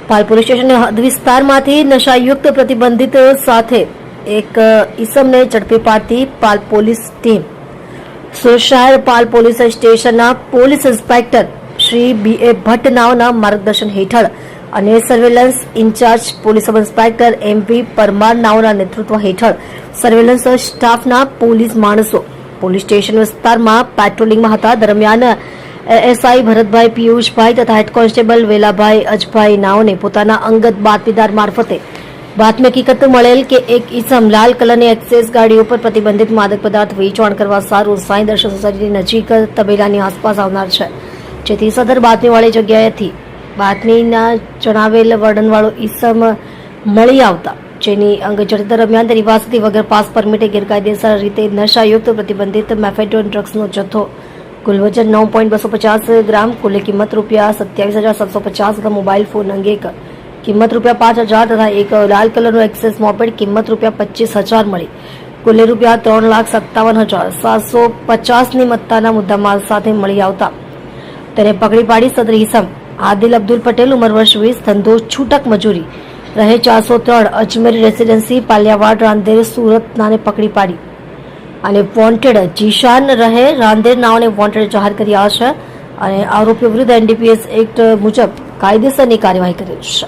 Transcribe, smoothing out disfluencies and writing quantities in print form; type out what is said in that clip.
પાલ police station હદ વિસ્તારમાંથી નશાયુક્ત પ્રતિબંધિત સાથે એક ઈસમને ઝડપી પાડતી પાલ પોલીસ ટીમ સુરત શહેર પાલ પોલીસ સ્ટેશનના police inspector Shri B.A. Bhatt નાઓના માર્ગદર્શન હેઠળ અને surveillance in-charge police sub inspector M.V. Parmar નાઓના નેતૃત્વ હેઠળ સર્વેલન્સ સ્ટાફના પોલીસ માણસો પોલીસ સ્ટેશન વિસ્તારમાં પેટ્રોલિંગમાં હતા. દરમિયાન એસઆઈ ભરતભાઈ પિયુષભાઈ તથા હેડ કોન્સ્ટેબલ વેલાભાઈ અજભાઈ નાઓને પોતાના અંગત બાતમીદાર મારફતે બાતમી હકીકત મળેલ કે એક ઈસમ લાલ કલરની એક્સેસ ગાડી ઉપર પ્રતિબંધિત માદક પદાર્થ વેચાણ કરવા સારું સાંઈ દર્શન સોસાયટીની નજીક તબેલાની આસપાસ આવનાર છે, જેથી સદર બાતમીવાળી જગ્યાએથી બાતમીના જણાવેલ વર્ણનવાળો ઈસમ મળી આવતા જેની અંગઝડતી દરમિયાન તેની પાસેથી વગર પાસ પરમિટે ગેરકાયદેસર રીતે નશાયુક્ત પ્રતિબંધિત મેફેડોન ડ્રગ્સનો જથ્થો કુલ વજન 9.250 ગ્રામ, કુલ કિંમત ₹27,750 તથા મોબાઈલ ફોન અંગે કિંમત ₹5,000 તથા એક લાલ કલરનો એક્સેસ મોપેડ કિંમત ₹25,000 મળી કુલ ₹3,57,750ની મત્તાના મુદ્દામાલ સાથે મળી આવતા તેને પકડી પાડી સદર ઈસમ આદિલ અબ્દુલ પટેલ ઉંમર વર્ષ 20, ધંધો છૂટક મજૂરી, રહે 403 અજમેરી રેસીડેન્સી પાલિયાવાડ રાંદેર સુરત નાને પકડી પાડી અને વોન્ટેડ જીશાન રહે રાંદેર નાઓને વોન્ટેડ જાહેર કર્યા છે અને આરોપીઓ વિરુદ્ધ NDPS એક્ટ મુજબ કાયદેસરની કાર્યવાહી કરી છે.